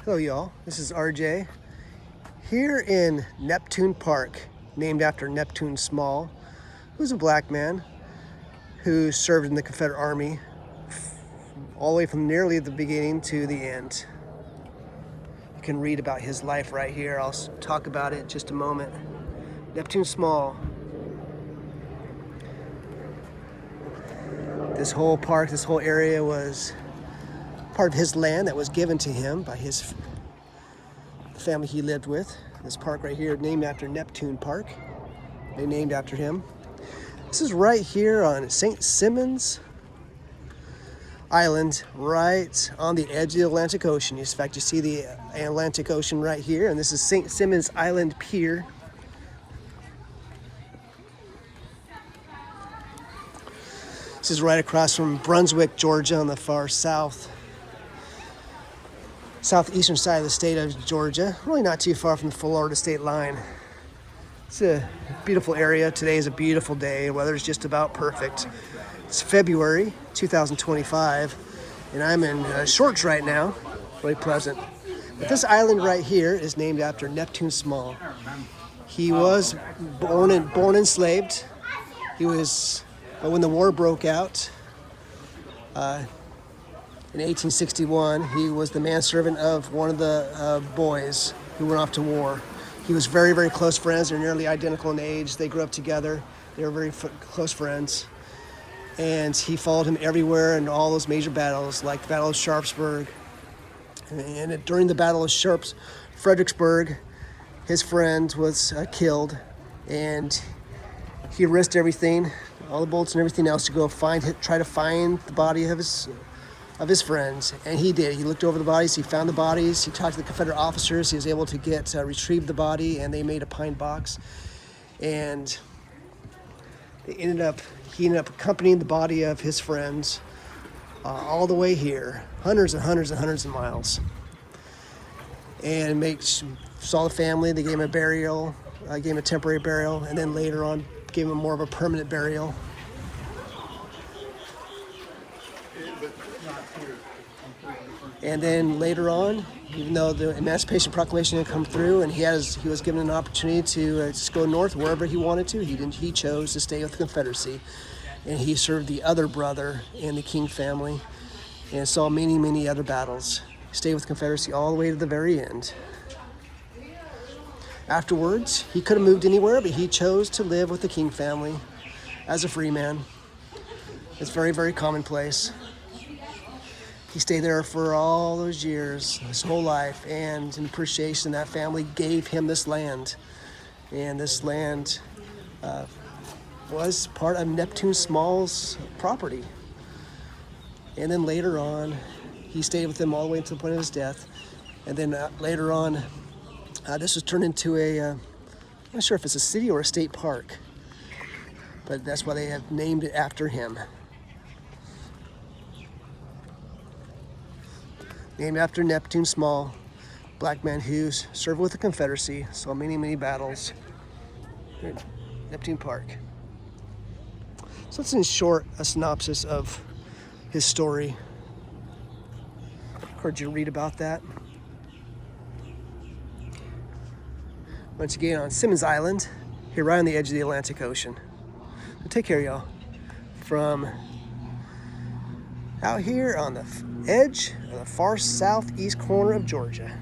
Hello y'all, this is RJ here in Neptune Park, named after Neptune Small, who's a black man who served in the Confederate Army all the way from nearly the beginning to the end. You can read about his life right here. I'll talk about it in just a moment. Neptune Small. This whole park, this whole area was part of his land that was given to him by his family he lived with. This park right here, named after Neptune Park. They named after him. This is right here on St. Simons Island, right on the edge of the Atlantic Ocean. In fact, you see the Atlantic Ocean right here, and this is St. Simons Island Pier. This is right across from Brunswick, Georgia, on the far southeastern side of the state of Georgia. Really not too far from the Florida state line. It's a beautiful area. Today is a beautiful day. The weather's just about perfect. It's February 2025, and I'm in shorts right now. Really pleasant. But this island right here is named after Neptune Small. He was born enslaved. But when the war broke out in 1861, he was the manservant of one of the boys who went off to war. He was very, very close friends. They're nearly identical in age. They grew up together. They were very close friends. And he followed him everywhere in all those major battles, like the Battle of Sharpsburg. And during the Battle of Fredericksburg, his friend was killed, and he risked everything, all the bullets and everything else, to go try to find the body of his friends. And he did. He looked over the bodies, he found the bodies, he talked to the Confederate officers, he was able to retrieve the body, and they made a pine box. And he ended up accompanying the body of his friends all the way here, hundreds and hundreds and hundreds of miles. And saw the family. They gave him a burial, gave him a temporary burial, and then later on gave him more of a permanent burial. And then later on, even though the Emancipation Proclamation had come through and he was given an opportunity to just go north wherever he wanted to, he chose to stay with the Confederacy. And he served the other brother in the King family and saw many, many other battles. He stayed with the Confederacy all the way to the very end. Afterwards, he could have moved anywhere, but he chose to live with the King family as a free man. It's very, very commonplace. He stayed there for all those years, his whole life, and in appreciation, that family gave him this land. And this land was part of Neptune Small's property. And then later on, he stayed with them all the way until the point of his death. And then later on, this was turned into I'm not sure if it's a city or a state park, but that's why they have named it after him. Named after Neptune Small, black man who served with the Confederacy, saw many, many battles here at Neptune Park. So that's in short a synopsis of his story. I encourage you to read about that. Once again on Simons Island, here right on the edge of the Atlantic Ocean. So take care, y'all. From out here on the edge of the far southeast corner of Georgia.